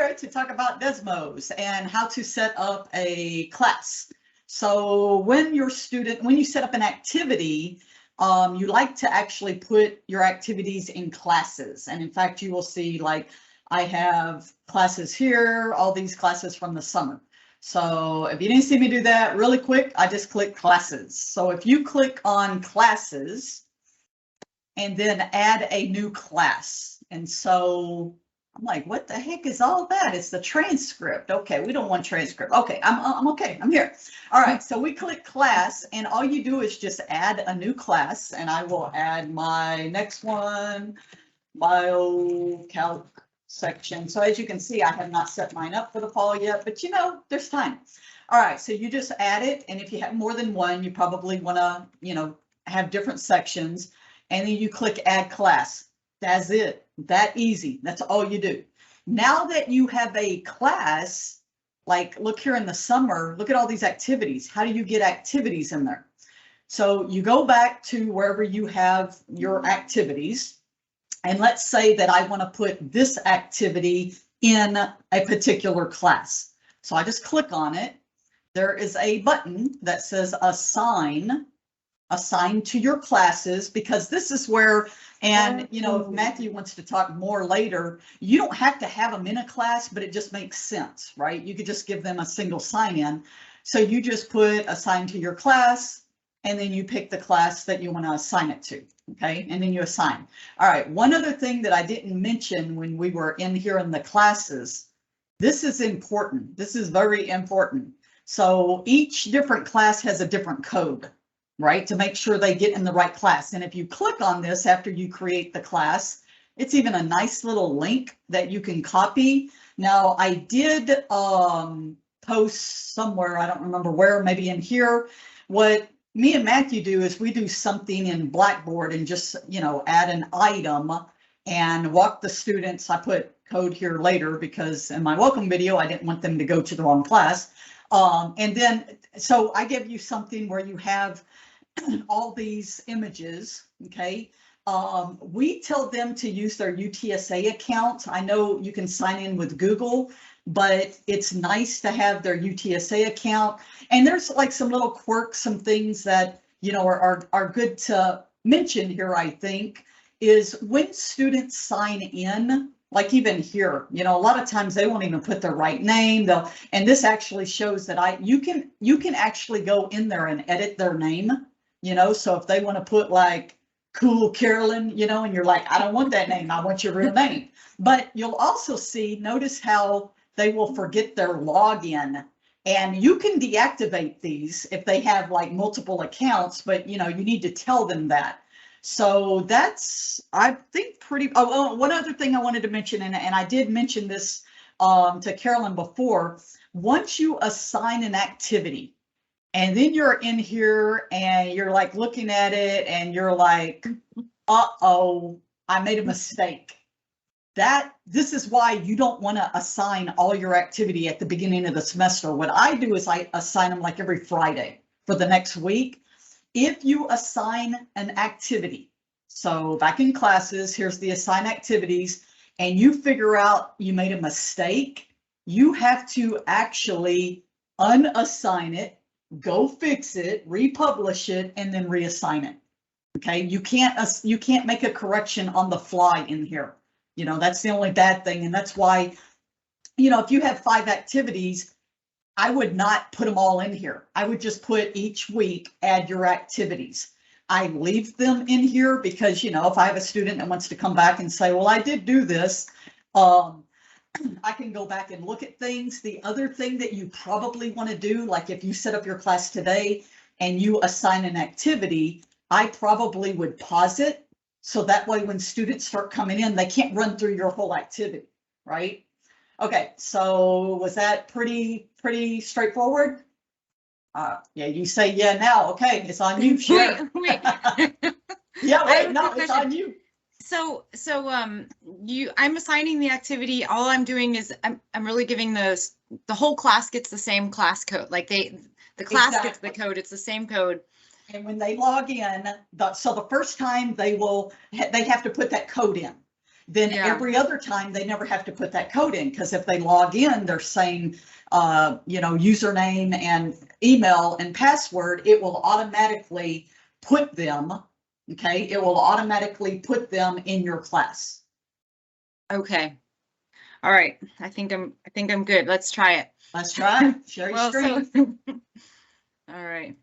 here to talk about Desmos and how to set up a class. So when you set up an activity, you like to actually put your activities in classes. And in fact, you will see like I have classes here, all these classes from the summer. So if you didn't see me do that really quick, I just click classes. So if you click on classes and then add a new class. And so I'm like, what the heck is all that? It's the transcript. Okay, we don't want transcript. Okay, I'm okay. I'm here. All right, so we click class, and all you do is just add a new class, and I will add my next one, biocalc section. So as you can see, I have not set mine up for the fall yet, but you know, there's time. All right, so you just add it, and if you have more than one, you probably want to, have different sections, and then you click add class. That's it. That easy. That's all you do. Now that you have a class, like look here in the summer, look at all these activities. How do you get activities in there? So you go back to wherever you have your activities. And let's say that I want to put this activity in a particular class. So I just click on it. There is a button that says assign to your classes, because this is where, and if Matthew wants to talk more later, you don't have to have them in a class, but it just makes sense, right? You could just give them a single sign in. So you just put assign to your class, and then you pick the class that you want to assign it to. Okay, and then you assign. All right, one other thing that I didn't mention when we were in here in the classes, this is important. This is very important. So each different class has a different code, right, to make sure they get in the right class. And if you click on this after you create the class, it's even a nice little link that you can copy. Now, I did post somewhere, I don't remember where, maybe in here. What me and Matthew do is we do something in Blackboard and just, add an item and walk the students. I put code here later because in my welcome video, I didn't want them to go to the wrong class. And then, so I give you something where you have all these images, okay? We tell them to use their UTSA account. I know you can sign in with Google, but it's nice to have their UTSA account. And there's like some little quirks, some things that, are good to mention here, I think, is when students sign in, like even here, a lot of times they won't even put their right name. And this actually shows that you can actually go in there and edit their name, so if they want to put like Cool Carolyn, and you're like, I don't want that name, I want your real name. But you'll also notice how they will forget their login, and you can deactivate these if they have like multiple accounts, but you need to tell them that. So that's, I think, pretty. Oh, one other thing I wanted to mention, and I did mention this to Carolyn before. Once you assign an activity, and then you're in here and you're like looking at it and you're like, uh-oh, I made a mistake. This is why you don't want to assign all your activity at the beginning of the semester. What I do is I assign them like every Friday for the next week. If you assign an activity, so back in classes, here's the assign activities, and you figure out you made a mistake, you have to actually unassign it, go fix it, republish it, and then reassign it. Okay, you can't make a correction on the fly in here. That's the only bad thing, and that's why, if you have 5 activities, I would not put them all in here. I would just put each week, add your activities. I leave them in here because, if I have a student that wants to come back and say, well, I did do this, I can go back and look at things. The other thing that you probably want to do, like if you set up your class today and you assign an activity, I probably would pause it. So that way, when students start coming in, they can't run through your whole activity, right? Okay, so was that pretty straightforward? Yeah, you say yeah now. Okay, it's on you. Wait. Yeah, wait, no, it's on you. So I'm assigning the activity. All I'm doing is I'm really giving the whole class gets the same class code. Like the class gets the code. It's the same code. And when they log in, so the first time they have to put that code in. then Yeah. every other time they never have to put that code in, because if they log in, they're saying, username and email and password, it will automatically put them, okay? It will automatically put them in your class. Okay. All right. I think I'm good. Let's try it. Let's try it. Share your Well, screen. All right.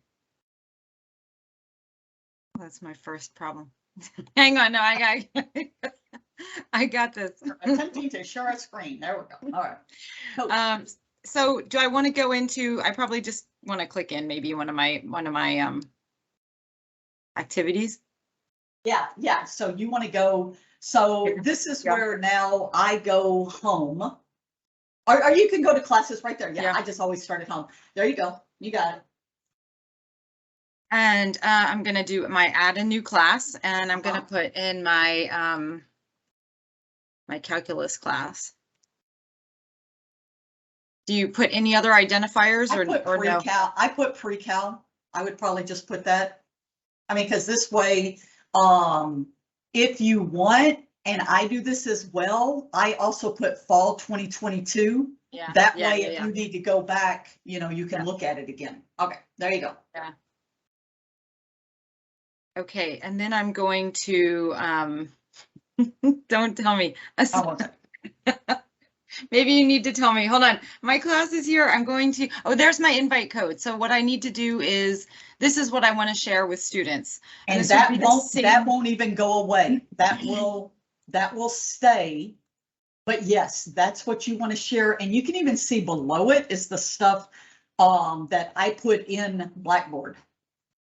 That's my first problem. Hang on. No, I got this. Attempting to share a screen. There we go. All right. Cool. So do I want to go into, I probably just want to click in maybe one of my activities. Yeah. So you want to go, so this is where now I go home. Or you can go to classes right there. Yeah, I just always start at home. There you go. You got it. And I'm going to do my add a new class, and I'm going to put in my my calculus class. Do you put any other identifiers or no? I put pre-cal. I would probably just put that. I mean, because this way, if you want, and I do this as well, I also put fall 2022. Yeah. That way, if you need to go back, you can look at it again. Okay, there you go. Yeah. Okay, and then I'm going to, don't tell me. Maybe you need to tell me. Hold on. My class is here. I'm going to, there's my invite code. So what I need to do is, this is what I want to share with students. And that won't even go away. That will stay. But yes, that's what you want to share. And you can even see below it is the stuff that I put in Blackboard.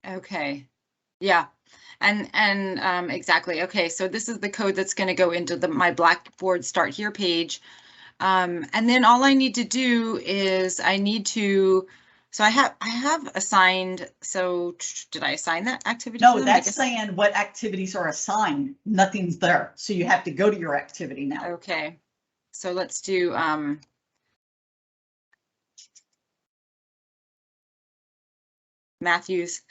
Okay. Yeah. And exactly. Okay. So this is the code that's going to go into my Blackboard Start Here page. And then all I need to do is so I have assigned, so did I assign that activity? No, that's saying what activities are assigned. Nothing's there. So you have to go to your activity now. Okay. So let's do, Matthews.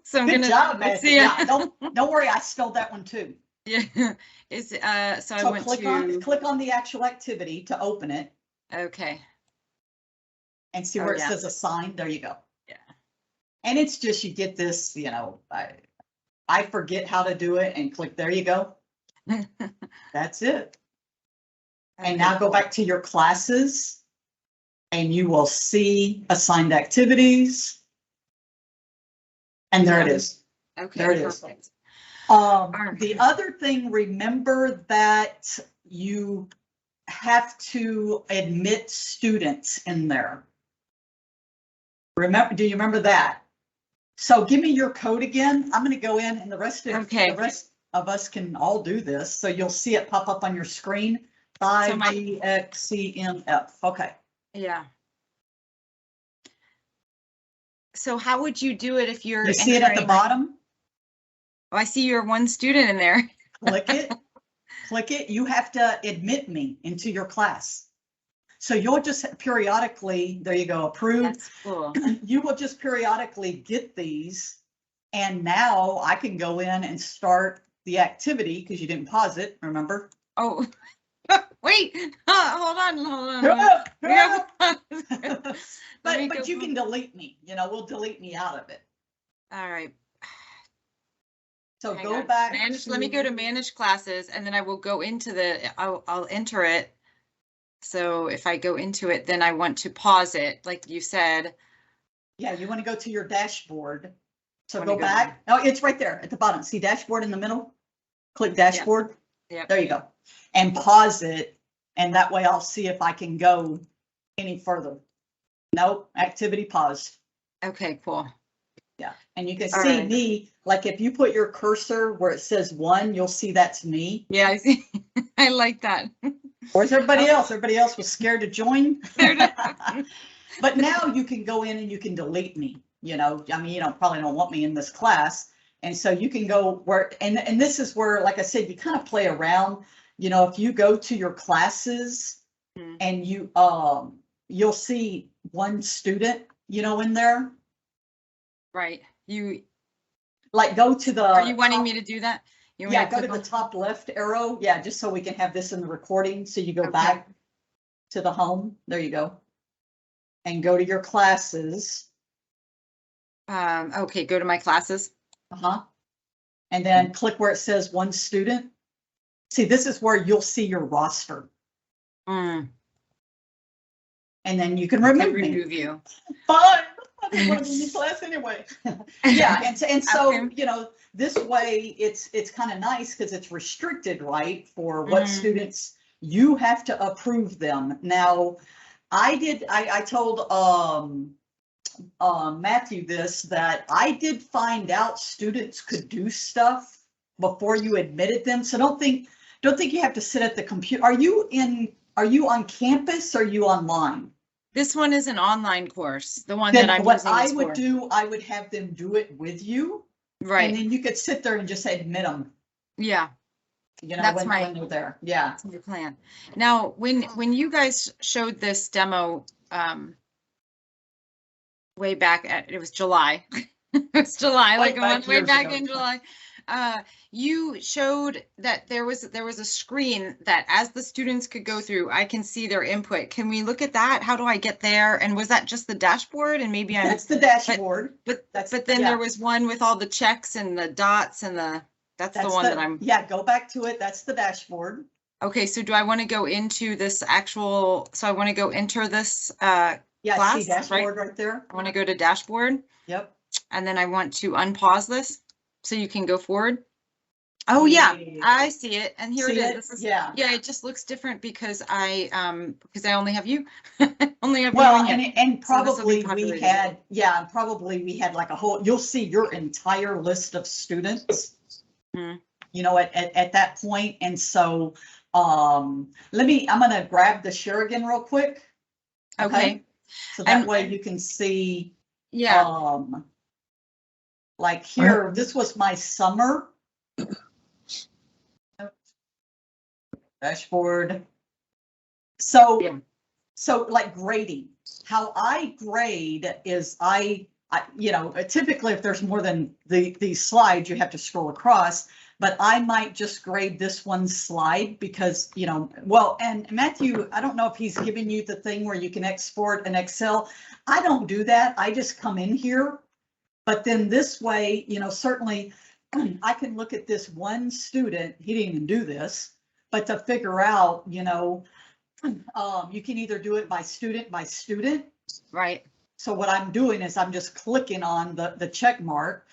So I'm Good job, Matthew. Yeah, don't worry, I spelled that one too. Yeah. So I went click on the actual activity to open it. Okay. And see where it says assign. There you go. Yeah. And it's just, you get this, I forget how to do it, and click, there you go. That's it. And now go back to your classes and you will see assigned activities. And there it is. Okay. There it is. The other thing, remember that you have to admit students in there. Do you remember that? So give me your code again. I'm going to go in, and the rest of us can all do this. So you'll see it pop up on your screen. 5GXCMF. Okay. Yeah. So how would you do it if you're? You see it at the bottom? Oh, I see you're one student in there. Click it. Click it. You have to admit me into your class. So you'll just periodically, there you go, approved. That's cool. You will just periodically get these. And now I can go in and start the activity because you didn't pause it, remember? Oh, wait, hold on. But you can delete me, we'll delete me out of it. All right. So go back. Let me go to manage classes, and then I will go into I'll enter it. So if I go into it, then I want to pause it, like you said. Yeah, you want to go to your dashboard. So go back. Oh, it's right there at the bottom. See dashboard in the middle? Click dashboard. Yeah. There you go. And pause it. And that way I'll see if I can go any further. Nope, activity paused. Okay, cool. Yeah, and you can see me, like if you put your cursor where it says 1, you'll see that's me. Yeah, I see. I like that. Where's everybody else? Everybody else was scared to join. But now you can go in and you can delete me. I mean, you probably don't want me in this class. And so you can go where, and this is where, like I said, you kind of play around. If you go to your classes and you'll see one student, in there. Right. You like go to the. Are you wanting me to do that? You want me Yeah, to go to click the top left arrow. Yeah, just so we can have this in the recording. So you go Okay. back to the home. There you go. And go to your classes. Okay, go to my classes. Uh-huh. And then click where it says one student. See, this is where you'll see your roster. Mm, And then you can I can remove me. remove you. Fine. I didn't want to be in your class anyway. Yeah, and so, Okay. you know, this way it's kind of nice because it's restricted, right? For what students, you have to approve them. Now, I told Matthew this, that I did find out students could do stuff before you admitted them. So don't think you have to sit at the computer. Are you on campus or are you online? This one is an online course, the one Then that I'm what using I is would for. do, I would have them do it with you. And Right, then you could sit there and just admit them, yeah, you know, That's when they're there. Yeah. that's your plan. Now, when you guys showed this demo, way back it was July. It was July, like a month way back in July. You showed that there was a screen that as the students could go through, I can see their input. Can we look at that? How do I get there? And was that just the dashboard? And maybe That's the dashboard. but then yeah. there was one with all the checks and the dots and that's the one that I'm. Yeah, go back to it. That's the dashboard. Okay, so do I want to go into this actual, so I want to go enter this Yeah, class, see dashboard right there. I want to go to dashboard. Yep. And then I want to unpause this so you can go forward. Oh yeah, I see it. And here it See is. it? This is, Yeah. yeah, it just looks different because I only have you. Only have Well, you in here. and So this will be probably populated. we had like a whole, you'll see your entire list of students, Mhm. you know, at that point. And so, I'm gonna grab the share again real quick. Okay. So that And- way you can see, Yeah. like here, this was my summer dashboard. So, Yeah. so like grading, how I grade is I you know, typically if there's more than these slides, you have to scroll across, but I might just grade this one slide because, you know, well, and Matthew, I don't know if he's giving you the thing where you can export an Excel. I don't do that. I just come in here. But then this way, you know, certainly I can look at this one student, he didn't even do this, but to figure out, you know, you can either do it by student, Right. So what I'm doing is I'm just clicking on the check mark,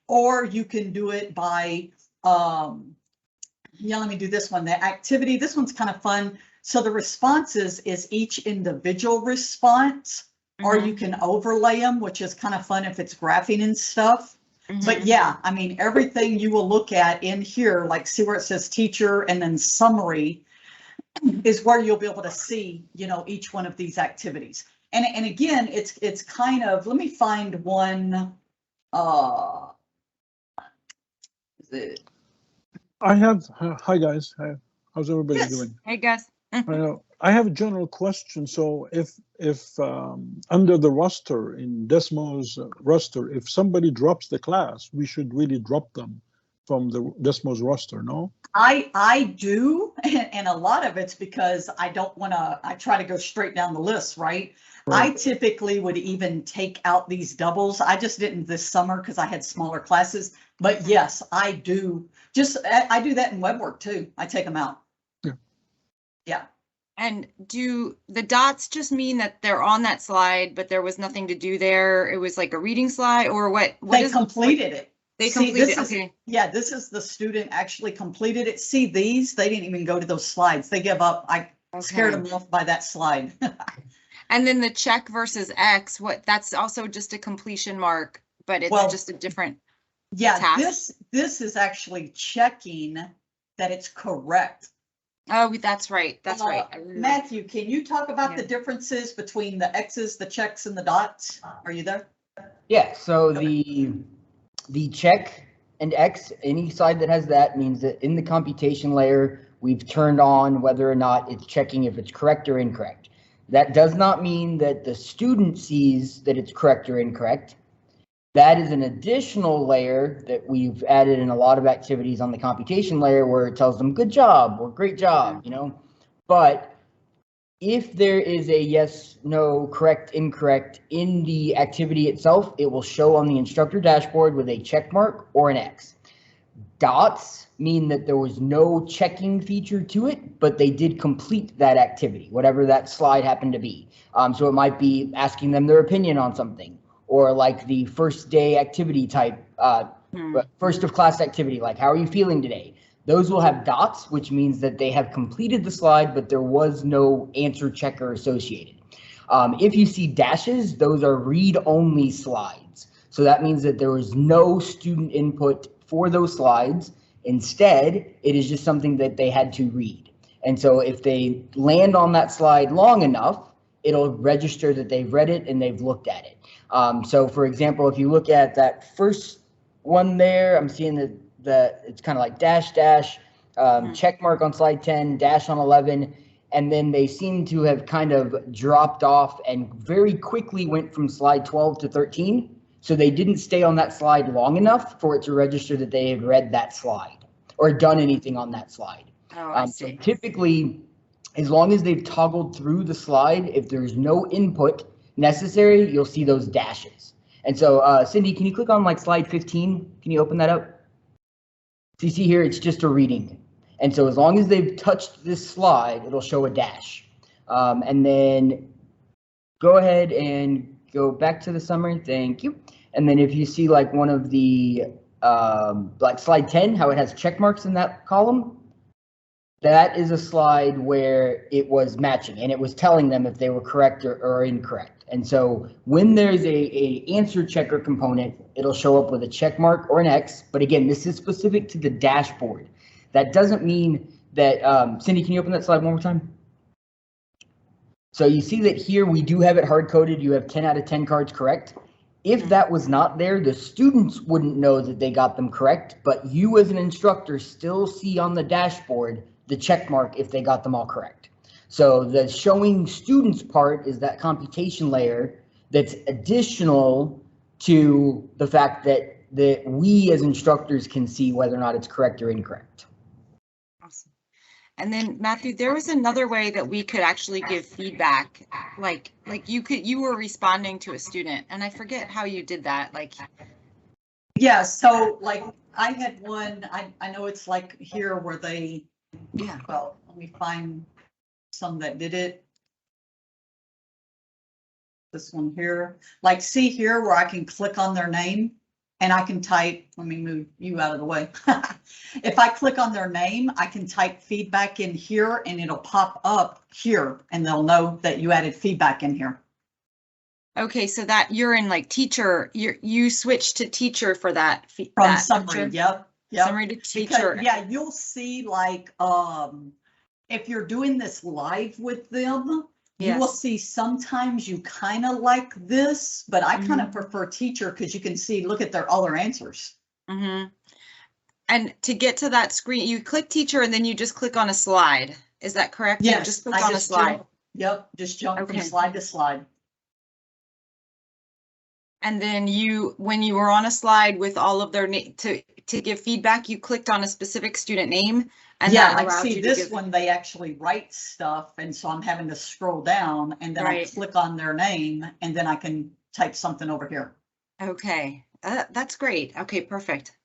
or you can do it by, yeah, let me do this one, the activity. This one's kind of fun. So the responses is each individual response, or you can overlay them, which is kind of fun if it's graphing and stuff. But yeah, I mean, everything you will look at in here, like see where it says teacher and then summary, is where you'll be able to see, you know, each one of these activities. And again, it's kind of, let me find one, I have, hi guys, how's everybody Yes. doing? Hey, Gus. I have a general question. So if under the roster in Desmos roster, if somebody drops the class, we should really drop them from the Desmos roster, no? I do, and a lot of it's because I don't want to, I try to go straight down the list, right? I Right. typically would even take out these doubles. I just didn't this summer because I had smaller classes. But yes, I do. I do that in web work too. I take them out. Yeah. Yeah. And do the dots just mean that they're on that slide, but there was nothing to do there? It was like a reading slide, or what? They completed it. They See, completed, this is- okay. Yeah, this is the student actually completed it. See these, they didn't even go to those slides. They give up. I scared Okay. them off by that slide. And then the check versus X, that's also just a completion mark, but it's Well, just a different. Yeah, Task. this is actually checking that it's correct. Oh, that's right. That's right. I remember. Matthew, can you talk about the Yeah. differences between the X's, the checks, and the dots? Are you there? Yeah, so the check and X, any slide that has that means that in the computation layer, we've turned on whether or not it's checking if it's correct or incorrect. That does not mean that the student sees that it's correct or incorrect. That is an additional layer that we've added in a lot of activities on the computation layer where it tells them good job or great job, you know. But if there is a yes, no, correct, incorrect in the activity itself, it will show on the instructor dashboard with a check mark or an X. Dots mean that there was no checking feature to it, but they did complete that activity, whatever that slide happened to be. So it might be asking them their opinion on something, or like the first day activity type, first of class activity, like how are you feeling today? Those will have dots, which means that they have completed the slide, but there was no answer checker associated. If you see dashes, those are read-only slides. So that means that there was no student input for those slides. Instead, it is just something that they had to read. And so if they land on that slide long enough, it'll register that they've read it and they've looked at it. So for example, if you look at that first one there, I'm seeing that it's kind of like dash, check mark on slide 10, dash on 11, and then they seem to have kind of dropped off and very quickly went from slide 12 to 13. So they didn't stay on that slide long enough for it to register that they had read that slide or done anything on that slide. Oh, I see. So typically, as long as they've toggled through the slide, if there's no input necessary, you'll see those dashes. And so, Cindy, can you click on like slide 15? Can you open that up? So you see here, it's just a reading. And so as long as they've touched this slide, it'll show a dash. And then go ahead and go back to the summary. Thank you. And then if you see like one of the, like slide 10, how it has check marks in that column, that is a slide where it was matching and it was telling them if they were correct or incorrect. And so when there's a answer checker component, it'll show up with a check mark or an X. But again, this is specific to the dashboard. That doesn't mean that, Cindy, can you open that slide one more time? So you see that here we do have it hard coded. You have 10 out of 10 cards correct. If that was not there, the students wouldn't know that they got them correct, but you as an instructor still see on the dashboard the check mark if they got them all correct. So the showing students part is that computation layer that's additional to the fact that we as instructors can see whether or not it's correct or incorrect. Awesome. And then Matthew, there was another way that we could actually give feedback. Like you were responding to a student, and I forget how you did that. Like, Yeah, so like I had one, I know it's like here where they, yeah. well, let me find some that did it. This one here, like see here where I can click on their name and I can type, let me move you out of the way. If I click on their name, I can type feedback in here and it'll pop up here and they'll know that you added feedback in here. Okay, so that you're in like teacher, you switched to teacher for that. From that summary, feature. yep. Summary to teacher. Because, yeah, you'll see like, if you're doing this live with them, you will see sometimes you kind of like this, but I kind of prefer teacher because you can see, look at all their answers. Mm-hmm. And to get to that screen, you click teacher and then you just click on a slide. Is that correct? Yes, You just click on a slide. Yep, just jump Okay. from slide to slide. And then when you were on a slide with all of their to give feedback, you clicked on a specific student name, and Yeah, that like allowed see you to this give. one, they actually write stuff, and so I'm having to scroll down, and then I Right. click on their name, and then I can type something over here. Okay, that's great. Okay, perfect.